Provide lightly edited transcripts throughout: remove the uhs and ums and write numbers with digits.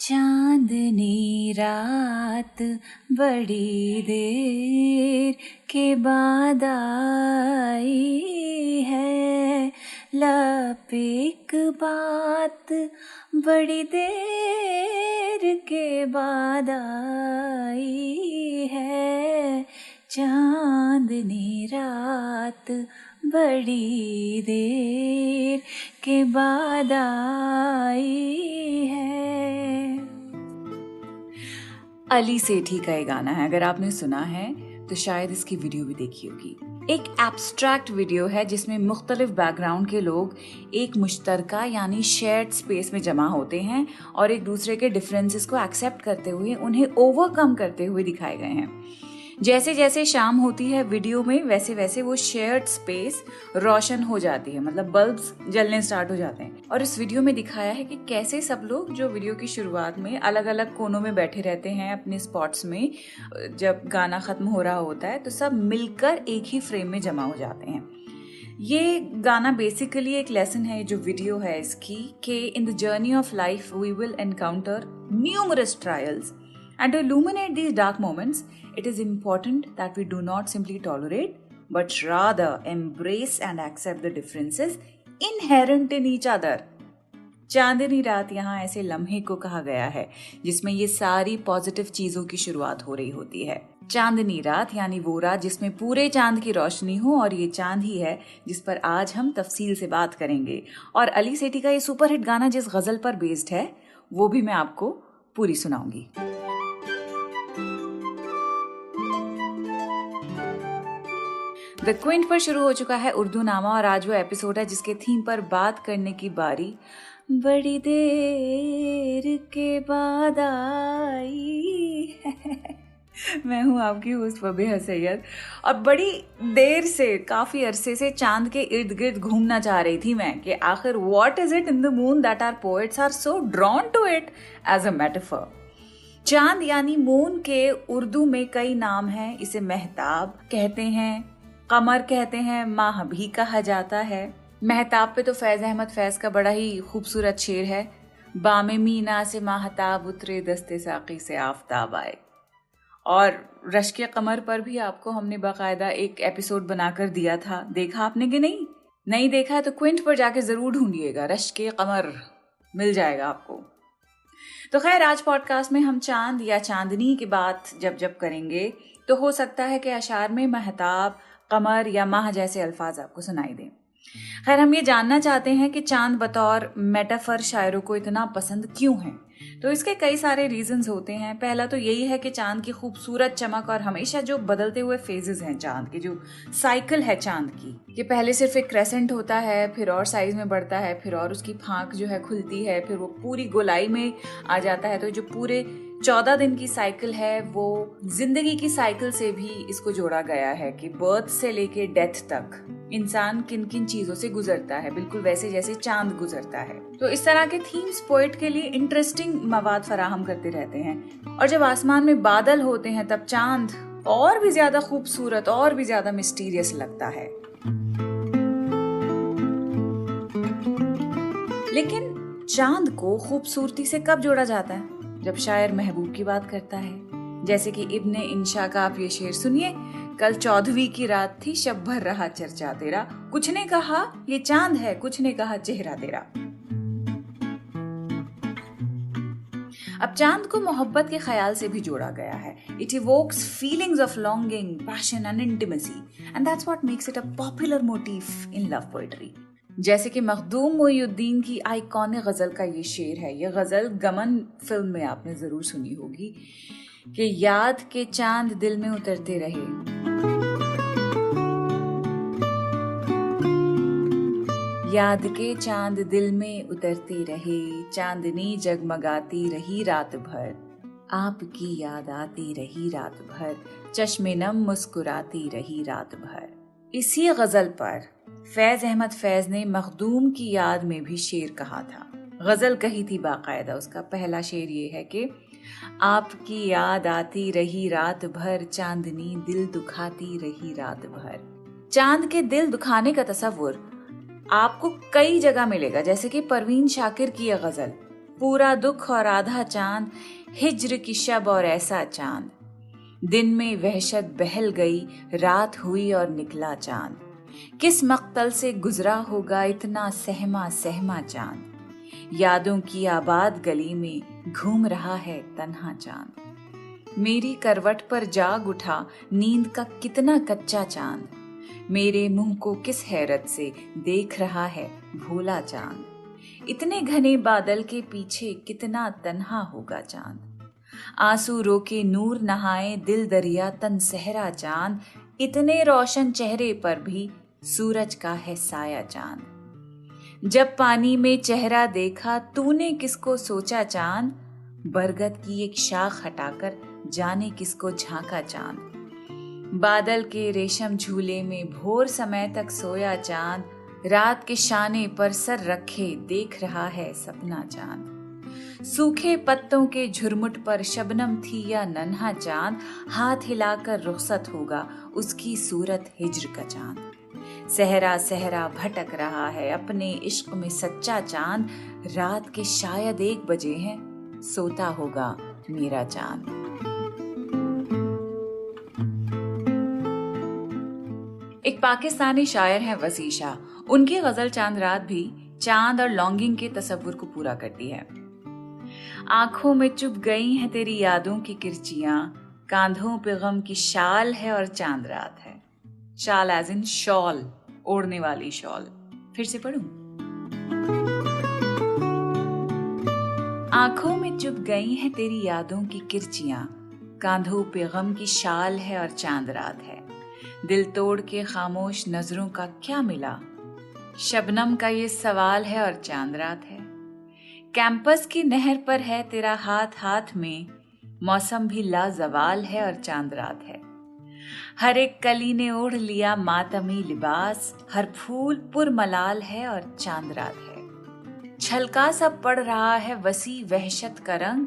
चांदनी रात बड़ी देर के बाद आई है, लब एक बात बड़ी देर के बाद आई है, चांदनी रात बड़ी देर के बाद आई है। अली सेठी का ये गाना है, अगर आपने सुना है तो शायद इसकी वीडियो भी देखी होगी। एक एब्स्ट्रैक्ट वीडियो है जिसमें मुख्तलिफ बैकग्राउंड के लोग एक मुश्तरका यानी शेयर्ड स्पेस में जमा होते हैं और एक दूसरे के डिफरेंसेस को एक्सेप्ट करते हुए उन्हें ओवरकम करते हुए दिखाए गए हैं। जैसे जैसे शाम होती है वीडियो में वैसे वैसे वो शेयर्ड स्पेस रोशन हो जाती है, मतलब बल्ब्स जलने स्टार्ट हो जाते हैं। और इस वीडियो में दिखाया है कि कैसे सब लोग जो वीडियो की शुरुआत में अलग अलग कोनों में बैठे रहते हैं अपने स्पॉट्स में, जब गाना खत्म हो रहा होता है तो सब मिलकर एक ही फ्रेम में जमा हो जाते हैं। ये गाना बेसिकली एक लेसन है, जो वीडियो है इसकी, कि in the journey of life we will encounter numerous trials and to illuminate these dark moments, it is important that we do not simply tolerate, but rather embrace and accept the differences inherent in each other. चांदनी रात यहाँ ऐसे लम्हे को कहा गया है जिसमें ये सारी पॉजिटिव चीजों की शुरुआत हो रही होती है। चांदनी रात यानी वो रात जिसमें पूरे चांद की रोशनी हो, और ये चांद ही है जिस पर आज हम तफसील से बात करेंगे। और अली सेठी का ये सुपरहिट गाना जिस गजल पर बेस्ड है वो भी मैं आपको पूरी सुनाऊंगी। द क्विंट पर शुरू हो चुका है उर्दू नामा, और आज वो एपिसोड है जिसके थीम पर बात करने की बारी बड़ी देर के बाद आई है। मैं हूँ आपकी होस्ट फबीहा सैयद, और बड़ी देर से, काफी अरसे से चांद के इर्द गिर्द घूमना चाह रही थी मैं कि आखिर what is it in the moon that our poets are so drawn to it as a metaphor. चांद यानी मून के उर्दू में कई नाम हैं। इसे महताब कहते हैं, कमर कहते हैं, माह भी कहा जाता है। महताब पे तो फैज अहमद फैज का बड़ा ही खूबसूरत शेर है, बामे मीना से माहताब उतरे, दस्ते साकी से आफताब आए। और रश्के कमर पर भी आपको हमने बाकायदा एक एपिसोड बनाकर दिया था, देखा आपने कि नहीं देखा है तो क्विंट पर जाके जरूर ढूंढिएगा, रश्के कमर मिल जाएगा आपको। तो खैर, आज पॉडकास्ट में हम चांद या चांदनी की बात जब करेंगे तो हो सकता है कि अशार में महताब, कमर या माह जैसे अल्फाज आपको सुनाई दें। खैर, हम ये जानना चाहते हैं कि चांद बतौर मेटाफर शायरों को इतना पसंद क्यों है। तो इसके कई सारे रीजंस होते हैं। पहला तो यही है कि चांद की खूबसूरत चमक और हमेशा जो बदलते हुए फेजेस हैं चांद की, जो साइकिल है चांद की, कि पहले सिर्फ एक क्रेसेंट होता है, फिर और साइज में बढ़ता है, फिर और उसकी फांक जो है खुलती है, फिर वो पूरी गोलाई में आ जाता है। तो जो पूरे 14 दिन की साइकिल है वो जिंदगी की साइकिल से भी इसको जोड़ा गया है कि बर्थ से लेके डेथ तक इंसान किन किन चीजों से गुजरता है, बिल्कुल वैसे जैसे चांद गुजरता है। तो इस तरह के थीम्स पोएट के लिए इंटरेस्टिंग मवाद फराहम करते रहते हैं। और जब आसमान में बादल होते हैं तब चांद और भी ज्यादा खूबसूरत, और भी ज्यादा मिस्टीरियस लगता है। लेकिन चांद को खूबसूरती से कब जोड़ा जाता है? जब शायर महबूब की बात करता है। जैसे कि इब्ने इंशा का आप ये शेर सुनिए, कल 14वीं की रात थी, शब भर रहा चर्चा तेरा, कुछ ने कहा ये चांद है, कुछ ने कहा चेहरा तेरा। अब चांद को मोहब्बत के ख्याल से भी जोड़ा गया है। It evokes feelings of longing, passion and intimacy, and that's what makes it a popular motive in love poetry. जैसे कि मखदूम मोइनुद्दीन की आइकॉनिक गजल का ये शेर है। ये गजल गमन फिल्म में आपने जरूर सुनी होगी कि याद के चांद दिल में उतरते रहे, याद के चांद दिल में उतरते रहे, चांदनी जगमगाती रही रात भर, आपकी याद आती रही रात भर, चश्मे नम मुस्कुराती रही रात भर। इसी गजल पर फैज अहमद फैज ने मखदूम की याद में भी शेर कहा था। गजल कही थी बाकायदा। उसका पहला शेर ये है कि आपकी याद आती रही रात भर, चांदनी दिल दुखाती रही रात भर। चांद के दिल दुखाने का तस्वुर आपको कई जगह मिलेगा, जैसे कि परवीन शाकिर की यह गजल पूरा दुख और आधा चांद, हिज्र की शब और ऐसा चांद। दिन में वहशत बहल गई, रात हुई और निकला चांद। किस मक्तल से गुजरा होगा इतना सहमा सहमा चांद। यादों की आबाद गली में घूम रहा है तन्हा चांद। मेरी करवट पर जाग उठा नींद का कितना कच्चा चांद। मेरे मुंह को किस हैरत से देख रहा है भोला चांद। इतने घने बादल के पीछे कितना तन्हा होगा चांद। आंसू रोके नूर नहाए दिल दरिया तन सहरा चांद। इतने रोशन चेहरे पर भी सूरज का है साया चांद। जब पानी में चेहरा देखा तूने किसको सोचा चांद। बरगद की एक शाख हटाकर जाने किसको झांका चांद। बादल के रेशम झूले में भोर समय तक सोया चांद। रात के शाने पर सर रखे देख रहा है सपना चांद। सूखे पत्तों के झुरमुट पर शबनम थी या नन्हा चांद। हाथ हिलाकर रुखसत होगा उसकी सूरत हिज्र का चांद। सहरा सहरा भटक रहा है अपने इश्क में सच्चा चांद। रात के शायद 1 बजे हैं, सोता होगा मेरा चांद। एक पाकिस्तानी शायर हैं वसी शाह। उनकी गजल चांद रात भी चांद और लॉन्गिंग के तस्वुर को पूरा करती है। आंखों में चुभ गई हैं तेरी यादों की किरचियां। कांधों पे गम की शाल है और चांद रात है। शाल एज इन शॉल, ओढ़ने वाली शॉल। फिर से पढ़ूं। आंखों में चुभ गई हैं तेरी यादों की किरचियां। कांधों पे गम की शाल है और चांद रात है। दिल तोड़ के खामोश नजरों का क्या मिला। शबनम का ये सवाल है और चांद रात है। कैंपस की नहर पर है तेरा हाथ हाथ में। मौसम भी लाजवाल है और चांद रात है। हर एक कली ने ओढ़ लिया मातमी लिबास। हर फूल पुरमलाल है और चांद रात है। छलका सा पड़ रहा है वसी वहशत का रंग।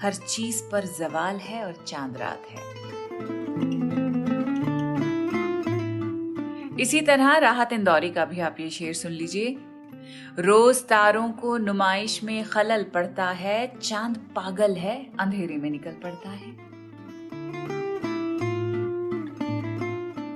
हर चीज पर जवाल है और चांद रात है। इसी तरह राहत इंदौरी का भी आप ये शेर सुन लीजिए। रोज तारों को नुमाइश में खलल पड़ता है। चांद पागल है अंधेरे में निकल पड़ता है।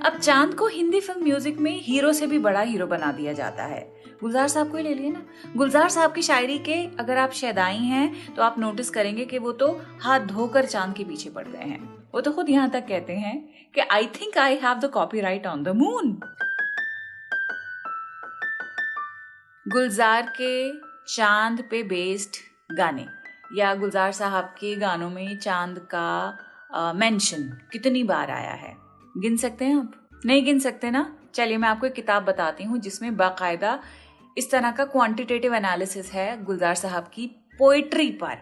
अब चांद को हिंदी फिल्म म्यूजिक में हीरो से भी बड़ा हीरो बना दिया जाता है। गुलजार साहब को ही ले लिए ना। गुलजार साहब की शायरी के अगर आप शैदाई हैं तो आप नोटिस करेंगे कि वो तो हाथ धोकर चांद के पीछे पड़ गए हैं। वो तो खुद यहाँ तक कहते हैं कि I think I have the copyright on the moon. Gulzar के चांद पे बेस्ड गाने या गुलजार साहब के गानों में चांद का मेंशन कितनी बार आया है, गिन सकते हैं आप? नहीं गिन सकते ना? चलिए मैं आपको एक किताब बताती हूँ जिसमें बाकायदा इस तरह का क्वांटिटेटिव एनालिसिस है गुलजार साहब की पोइट्री पर।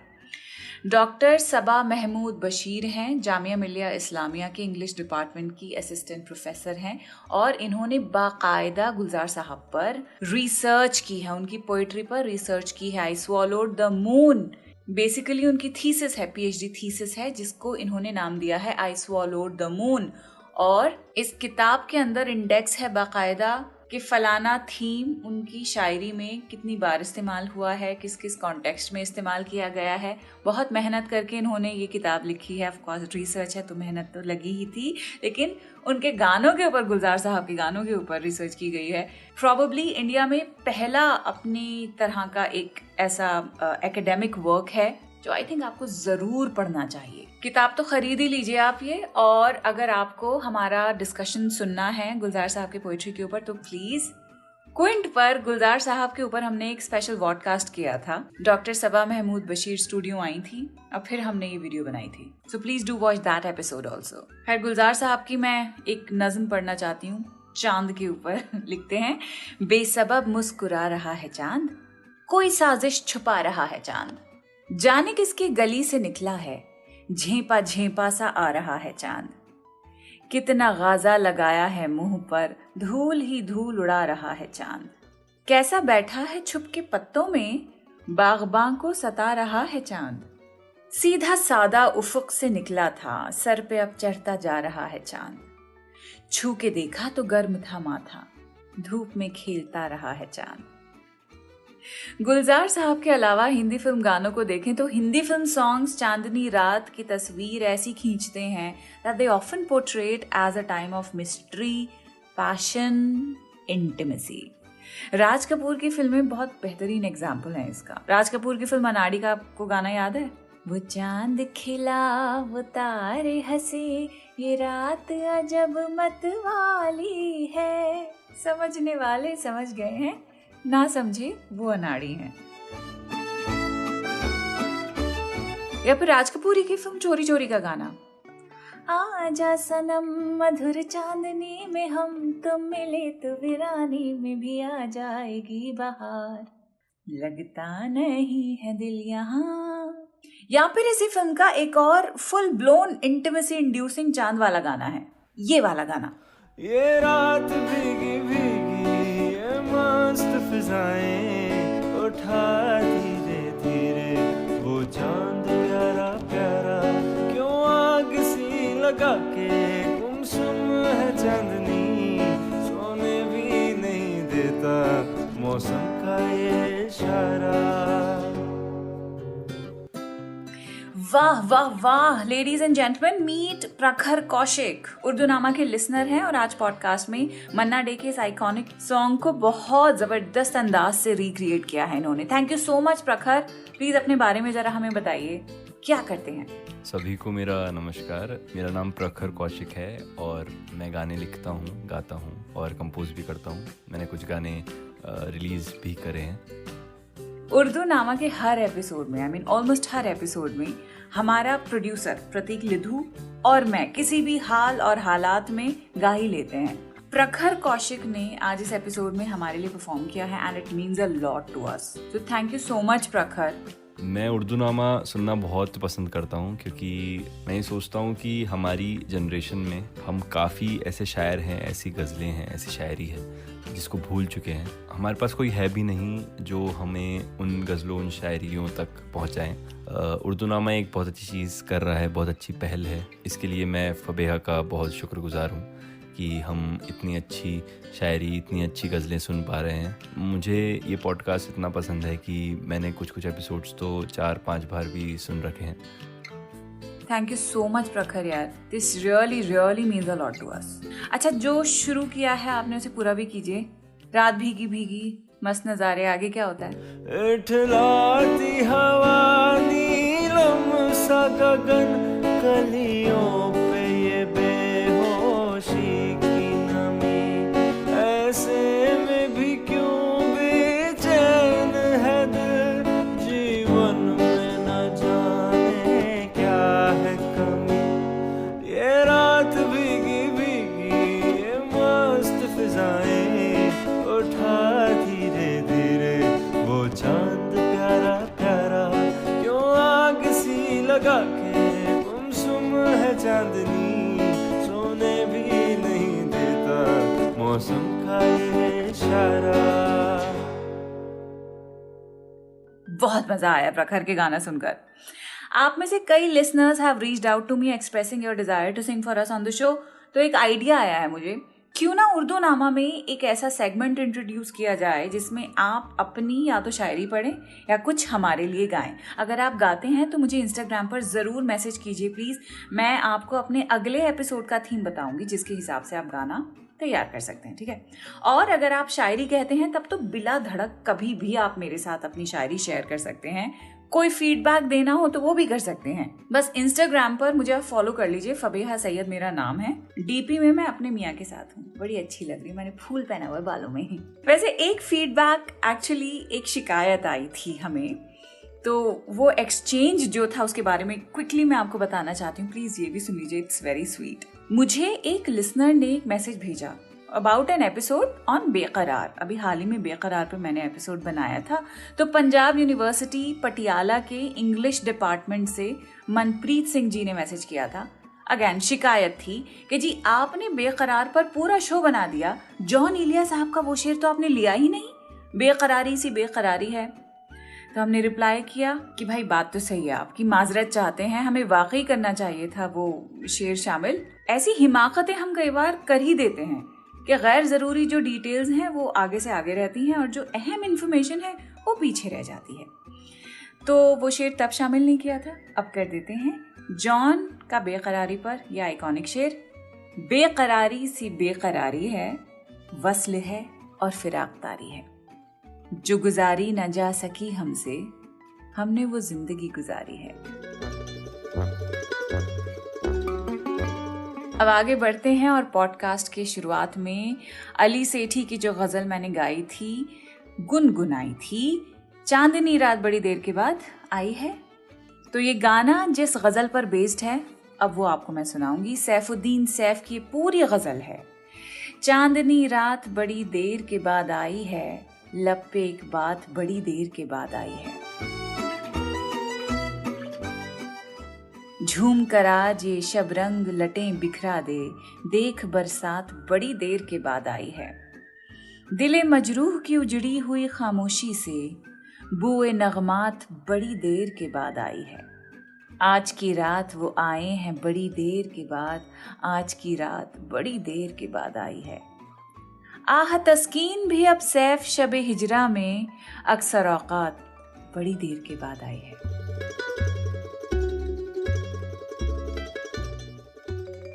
डॉक्टर सबा महमूद बशीर हैं, जामिया मिलिया इस्लामिया के इंग्लिश डिपार्टमेंट की असिस्टेंट प्रोफेसर हैं और इन्होंने बाकायदा गुलजार साहब पर रिसर्च की है, उनकी पोइट्री पर रिसर्च की है। आई स्वॉलोड द मून बेसिकली उनकी थीसिस है, पीएचडी थीसिस है, जिसको इन्होंने नाम दिया है आई स्वॉलोड द मून। और इस किताब के अंदर इंडेक्स है बाकायदा कि फलाना थीम उनकी शायरी में कितनी बार इस्तेमाल हुआ है, किस किस कॉन्टेक्स्ट में इस्तेमाल किया गया है। बहुत मेहनत करके इन्होंने ये किताब लिखी है। ऑफ कोर्स रिसर्च है तो मेहनत तो लगी ही थी, लेकिन उनके गानों के ऊपर, गुलजार साहब के गानों के ऊपर रिसर्च की गई है। प्रॉबेबली इंडिया में पहला अपनी तरह का एक ऐसा एकेडमिक वर्क है जो आई थिंक आपको जरूर पढ़ना चाहिए। किताब तो खरीद ही लीजिए आप ये। और अगर आपको हमारा डिस्कशन सुनना है गुलजार साहब की पोइट्री के ऊपर तो प्लीज क्विंट पर गुलजार साहब के ऊपर हमने एक स्पेशल पॉडकास्ट किया था। डॉक्टर सबा महमूद बशीर स्टूडियो आई थी और फिर हमने ये वीडियो बनाई थी। So please do watch that episode also. खैर गुलजार साहब की मैं एक नज्म पढ़ना चाहती हूँ चांद के ऊपर। लिखते हैं, बेसबब मुस्कुरा रहा है चांद, कोई साजिश छुपा रहा है चांद, जाने किसकी गली से निकला है, झेपा झेपा सा आ रहा है चांद, कितना गाजा लगाया है मुंह पर, धूल ही धूल उड़ा रहा है चांद, कैसा बैठा है छुप के पत्तों में, बागबां को सता रहा है चांद, सीधा सादा उफुक से निकला था, सर पे अब चढ़ता जा रहा है चांद, छू के देखा तो गर्म था माथा, धूप में खेलता रहा है चांद। गुलजार साहब के अलावा हिंदी फिल्म गानों को देखें तो हिंदी फिल्म सॉन्ग्स चांदनी रात की तस्वीर ऐसी खींचते हैं that they often portrayed as a time of mystery, passion, intimacy. Raj Kapoor की फिल्में बहुत बेहतरीन एग्जाम्पल है इसका। राज कपूर की फिल्म अनाड़ी का आपको गाना याद है? वो चांद खिला वो तारे हंसे ये रात अजब मतवाली है, समझने वाले समझ गए हैं, ना समझे वो अनाड़ी हैं। या फिर राज कपूर की फिल्म चोरी चोरी का गाना, आजा सनम मधुर चांदनी में हम तुम मिले तो वीरानी में भी आ जाएगी बहार, लगता नहीं है दिल यहाँ। या फिर इसी फिल्म का एक और फुल ब्लोन इंटिमेसी इंड्यूसिंग चांद वाला गाना है, ये वाला गाना। ये रात भीगी भीगी ये मस्त फिजाएं उठा धीरे धीरे वो चांद प्यारा प्यारा, क्यों आग सी लगा के गुमसुम है चांदनी, सोने भी नहीं देता मौसम का ये इशारा। वाह वाह वाह, लेडीज एंड जेंटलमैन, मीट प्रखर कौशिक। उर्दू नामा के लिसनर हैं और आज पॉडकास्ट में मन्ना डे के इस आइकॉनिक सॉन्ग को बहुत जबरदस्त अंदाज से रिक्रिएट किया है इन्होंने। थैंक यू सो मच प्रखर। प्लीज अपने बारे में जरा हमें बताइए, क्या करते हैं? सभी को मेरा नमस्कार। मेरा नाम प्रखर कौशिक है और मैं गाने लिखता हूँ, गाता हूँ और कंपोज भी करता हूँ। मैंने कुछ गाने रिलीज भी करे हैं। उर्दू नामा के हर एपिसोड में, ऑलमोस्ट हर एपिसोड में हमारा प्रोड्यूसर प्रतीक लिधु और मैं किसी भी हाल और हालात में गा ही लेते हैं। प्रखर कौशिक ने आज इस एपिसोड में हमारे लिए परफॉर्म किया है and it means a lot to us. So thank you so much Prakhar. मैं उर्दू नामा सुनना बहुत पसंद करता हूँ क्योंकि मैं ये सोचता हूँ कि हमारी जनरेशन में हम काफ़ी ऐसे शायर हैं, ऐसी गज़लें हैं, ऐसी शायरी है जिसको भूल चुके हैं। हमारे पास कोई है भी नहीं जो हमें उन गज़लों, उन शायरियों तक पहुँचाएं। उर्दू नामा एक बहुत अच्छी चीज़ कर रहा है, बहुत अच्छी पहल है। इसके लिए मैं फबेहा का बहुत शुक्रगुजार हूँ कि हम इतनी अच्छी शायरी, इतनी अच्छी गज़लें सुन पा रहे हैं। मुझे ये पॉडकास्ट इतना पसंद है कि मैंने कुछ एपिसोड्स तो 4-5 बार भी सुन रखे हैं। Thank you so much Prakhar यार, this really really means a lot to us. अच्छा, जो शुरू किया है आपने उसे पूरा भी कीजिए। रात भीगी भीगी मस्त नज़ारे, आगे क्या होता है? इठलाती हवा नीलम सा गगन, कलियों पे ये बेहोशी की नमी, ऐसे में भी क्यों बेचैन है दिल, जीवन में न जाने क्या है कमी। ये रात भीगी भीगी ये मस्त फिजाएं उठा धीरे धीरे वो चांद प्यारा प्यारा, क्यों आग सी लगा के गुमसुम है चांदनी, सोने भी नहीं देता मौसम का ये इशारा। बहुत मजा आया प्रखर के गाना सुनकर। आप में से कई listeners have reached out to me expressing your desire to sing for us on the show. तो एक आइडिया आया है मुझे, क्यों ना उर्दू नामा में एक ऐसा सेगमेंट इंट्रोड्यूस किया जाए जिसमें आप अपनी या तो शायरी पढ़ें या कुछ हमारे लिए गाएं। अगर आप गाते हैं तो मुझे इंस्टाग्राम पर ज़रूर मैसेज कीजिए प्लीज़। मैं आपको अपने अगले एपिसोड का थीम बताऊंगी जिसके हिसाब से आप गाना तैयार कर सकते हैं, ठीक है? और अगर आप शायरी कहते हैं तब तो बिला धड़क कभी भी आप मेरे साथ अपनी शायरी शेयर कर सकते हैं। कोई फीडबैक देना हो तो वो भी कर सकते हैं। बस इंस्टाग्राम पर मुझे आप फॉलो कर लीजिए, फबेहा सैयद मेरा नाम है। डीपी में मैं अपने मियाँ के साथ हूँ, बड़ी अच्छी लग रही, मैंने फूल पहना हुआ है बालों में ही। वैसे एक फीडबैक, एक्चुअली एक शिकायत आई थी हमें, तो वो एक्सचेंज जो था उसके बारे में क्विकली मैं आपको बताना चाहती हूँ। प्लीज ये भी सुन लीजिए, इट्स वेरी स्वीट। मुझे एक लिसनर ने एक मैसेज भेजा अबाउट एन एपिसोड ऑन बेकरार। अभी हाल ही में बेकरार पे मैंने एपिसोड बनाया था। तो पंजाब यूनिवर्सिटी पटियाला के इंग्लिश डिपार्टमेंट से मनप्रीत सिंह जी ने मैसेज किया था। अगेन शिकायत थी कि जी आपने बेकरार पर पूरा शो बना दिया, जॉन इलिया साहब का वो शेर तो आपने लिया ही नहीं, बेकरारी सी बेकरारी है। तो हमने रिप्लाई किया कि भाई बात तो सही है आपकी, माजरत चाहते हैं, हमें वाकई करना चाहिए था वो शेर शामिल। ऐसी हिमाकतें हम कई बार कर ही देते हैं कि गैर ज़रूरी जो डिटेल्स हैं वो आगे से आगे रहती हैं और जो अहम इन्फॉर्मेशन है वो पीछे रह जाती है। तो वो शेर तब शामिल नहीं किया था, अब कर देते हैं। जॉन का बेकरारी पर यह आइकॉनिक शेर, बेकरारी सी बेकरारी है, वस्ल है और फिराकदारी है, जो गुजारी न जा सकी हमसे, हमने वो जिंदगी गुजारी है। अब आगे बढ़ते हैं और पॉडकास्ट के शुरुआत में अली सेठी की जो गज़ल मैंने गाई थी, गुनगुनाई थी, चांदनी रात बड़ी देर के बाद आई है। तो ये गाना जिस गज़ल पर बेस्ड है, अब वो आपको मैं सुनाऊंगी। सैफुद्दीन सैफ की पूरी गज़ल है। चांदनी रात बड़ी देर के बाद आई है, लब पे एक बात बड़ी देर के बाद आई है। झूम कर आज ये शबरंग लटें बिखरा दे, देख बरसात बड़ी देर के बाद आई है। दिले मजरूह की उजड़ी हुई खामोशी से, बुए नगमात बड़ी देर के बाद आई है। आज की रात वो आए हैं बड़ी देर के बाद, आज की रात बड़ी देर के बाद आई है। आह तस्कीन भी अब सैफ शबे हिजरा में, अक्सर औकात बड़ी देर के बाद आई है।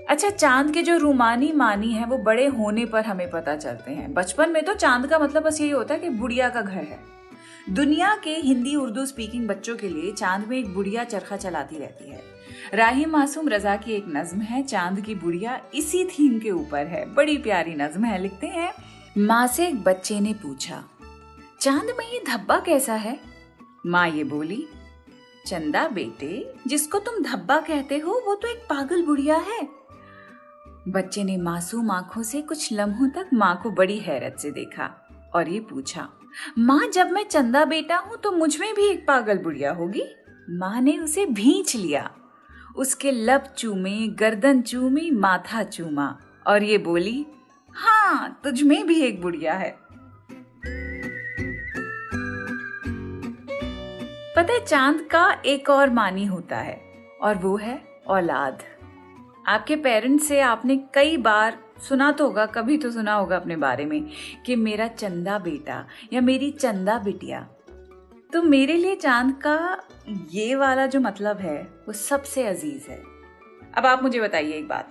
अच्छा, चांद के जो रूमानी मानी है वो बड़े होने पर हमें पता चलते हैं। बचपन में तो चांद का मतलब बस यही होता है कि बुढ़िया का घर है। दुनिया के हिंदी उर्दू स्पीकिंग बच्चों के लिए चांद में एक बुढ़िया चरखा चलाती रहती है। राही मासूम रजा की एक नज्म है, चांद की बुढ़िया, इसी थीम के ऊपर है। बड़ी प्यारी नज्म है। लिखते हैं, माँ से एक बच्चे ने पूछा, चांद में ये धब्बा कैसा है? माँ ये बोली, चंदा बेटे, जिसको तुम धब्बा कहते हो वो तो एक पागल बुढ़िया है। बच्चे ने मासूम आंखों से कुछ लम्हों तक माँ को बड़ी हैरत से देखा और ये पूछा, माँ, जब मैं चंदा बेटा हूँ तो मुझ में भी एक पागल बुढ़िया होगी? माँ ने उसे भींच लिया, उसके लब चूमे, गर्दन चूमी, माथा चूमा और ये बोली, हाँ, तुझ में भी एक बुढ़िया है। पता है, चांद का एक और मानी होता है और वो है औलाद। आपके पेरेंट्स से आपने कई बार सुना तो होगा, कभी तो सुना होगा अपने बारे में कि मेरा चंदा बेटा या मेरी चंदा बिटिया। तो मेरे लिए चांद का ये वाला जो मतलब है वो सबसे अजीज है। अब आप मुझे बताइए एक बात,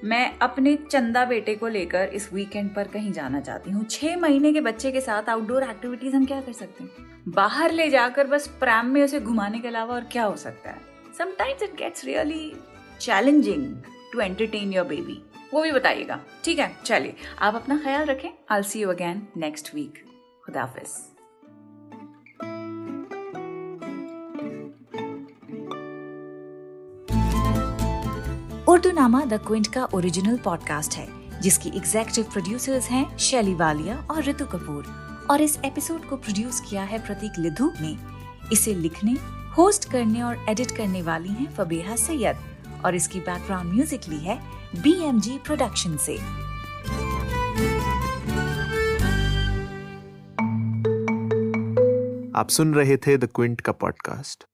मैं अपने चंदा बेटे को लेकर इस वीकेंड पर कहीं जाना चाहती हूँ। 6 महीने के बच्चे के साथ आउटडोर एक्टिविटीज हम क्या कर सकते हैं? बाहर ले जाकर बस प्रैम में उसे घुमाने के अलावा और क्या हो सकता है? Sometimes it gets really challenging to entertain your baby. वो भी बताइएगा, ठीक है? चलिए, आप अपना ख्याल रखें। I'll see you again next week. खुदा हाफिज। उर्दूनामा द क्विंट का ओरिजिनल पॉडकास्ट है, जिसकी एग्जीक्यूटिव प्रोड्यूसर्स हैं शैली वालिया और ऋतु कपूर, और इस एपिसोड को प्रोड्यूस किया है प्रतीक लिधु ने। इसे लिखने, होस्ट करने और एडिट करने वाली हैं फबीहा सैयद, और इसकी बैकग्राउंड म्यूजिक ली है BMG प्रोडक्शन से। आप सुन रहे थे द क्विंट का पॉडकास्ट।